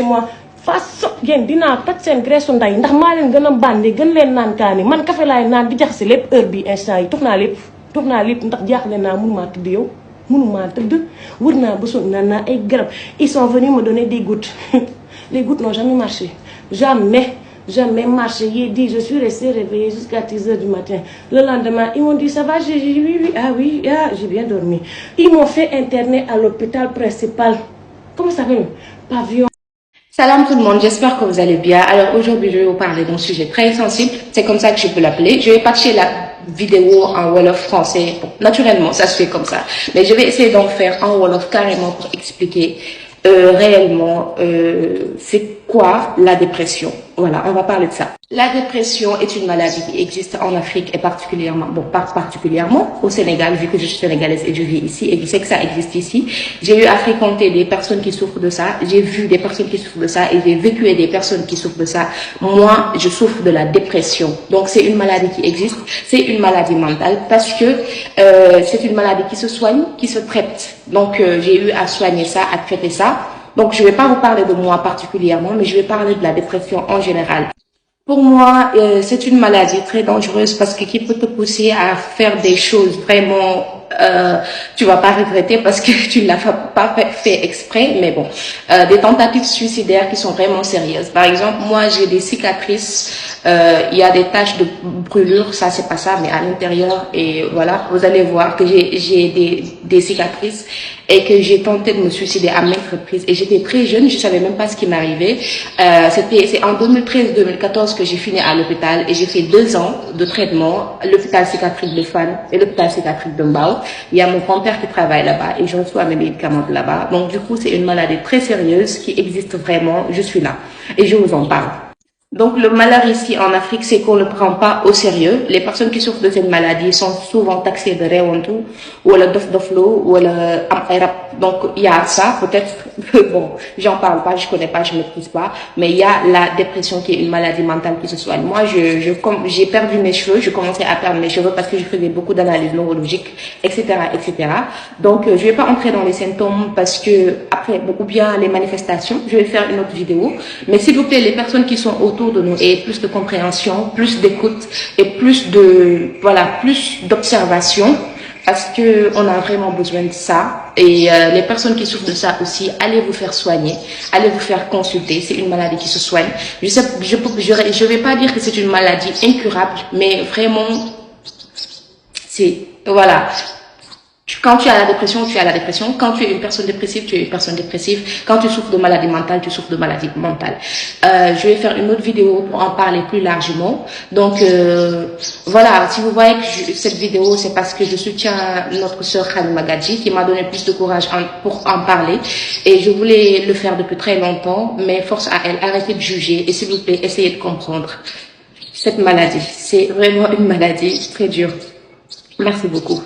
chez moi façon yéen dinaa toj seen graisse nday ndax maa leen gën a bandi gën leen naan kaani man café laay naan di jaxase lépp heure bi instant yi tux naa lépp ndax jaaxle naa mënumaa tëdd yow mënumaa tëdd wër naa ba sonn naan naa ay garab ils sont venus me donner des gouttes les gouttes n'ont jamais marché jamais marché. J'ai dit, je suis restée réveillée jusqu'à 10h du matin. Le lendemain, ils m'ont dit, ça va? J'ai dit, oui, j'ai bien dormi. Ils m'ont fait interner à l'hôpital principal. Comment ça s'appelle? Pavillon. Salam tout le monde, j'espère que vous allez bien. Alors aujourd'hui, je vais vous parler d'un sujet très sensible. C'est comme ça que je peux l'appeler. Je vais patcher la vidéo en Wolof français. Bon, naturellement, ça se fait comme ça. Mais je vais essayer d'en faire en Wolof carrément pour expliquer réellement c'est quoi la dépression. Voilà, on va parler de ça. La dépression est une maladie qui existe en Afrique et particulièrement, bon, pas particulièrement au Sénégal, vu que je suis sénégalaise et je vis ici et je sais que ça existe ici. J'ai eu à fréquenter des personnes qui souffrent de ça, j'ai vu des personnes qui souffrent de ça et j'ai vécu avec des personnes qui souffrent de ça. Moi, je souffre de la dépression. Donc, c'est une maladie qui existe, c'est une maladie mentale parce que c'est une maladie qui se soigne, qui se traite. Donc, j'ai eu à soigner ça, à traiter ça. Donc, je ne vais pas vous parler de moi particulièrement, mais je vais parler de la dépression en général. Pour moi, c'est une maladie très dangereuse parce que qui peut te pousser à faire des choses vraiment, tu vas pas regretter parce que tu ne l'as pas fait exprès, mais bon, des tentatives suicidaires qui sont vraiment sérieuses. Par exemple, moi, j'ai des cicatrices, il y a des taches de brûlure, ça c'est pas ça, mais à l'intérieur, et voilà, vous allez voir que j'ai des cicatrices et que j'ai tenté de me suicider à maintes reprises. Et j'étais très jeune, je savais même pas ce qui m'arrivait. C'est en 2013-2014 que j'ai fini à l'hôpital et j'ai fait 2 ans de traitement, l'hôpital psychiatrique de Fann et l'hôpital psychiatrique de Mbao. Il y a mon grand-père qui travaille là-bas et je reçois mes médicaments de là-bas. Donc du coup, c'est une maladie très sérieuse qui existe vraiment. Je suis là et je vous en parle. Donc, le malheur ici en Afrique, c'est qu'on ne le prend pas au sérieux. Les personnes qui souffrent de cette maladie sont souvent taxées de rewantou, ou le doflo, ou le am. Donc, il y a ça, peut-être, bon, j'en parle pas, je connais pas, je maîtrise pas, mais il y a la dépression qui est une maladie mentale qui se soigne. Moi, j'ai perdu mes cheveux, je commençais à perdre mes cheveux parce que je faisais beaucoup d'analyses neurologiques, etc., etc. Donc, je vais pas entrer dans les symptômes parce que, après, ou bien les manifestations, je vais faire une autre vidéo. Mais s'il vous plaît, les personnes qui sont autour de nous et plus de compréhension, plus d'écoute et plus d'observation parce que on a vraiment besoin de ça et les personnes qui souffrent de ça aussi, allez vous faire soigner, allez vous faire consulter, c'est une maladie qui se soigne. Je vais pas dire que c'est une maladie incurable, mais vraiment c'est voilà. Quand tu as la dépression, tu as la dépression. Quand tu es une personne dépressive, tu es une personne dépressive. Quand tu souffres de maladie mentale, tu souffres de maladie mentale. Je vais faire une autre vidéo pour en parler plus largement. Donc, voilà, si vous voyez que cette vidéo, c'est parce que je soutiens notre sœur Khani Magadji qui m'a donné plus de courage pour en parler. Et je voulais le faire depuis très longtemps, mais force à elle, arrêtez de juger et s'il vous plaît, essayez de comprendre cette maladie. C'est vraiment une maladie très dure. Merci beaucoup.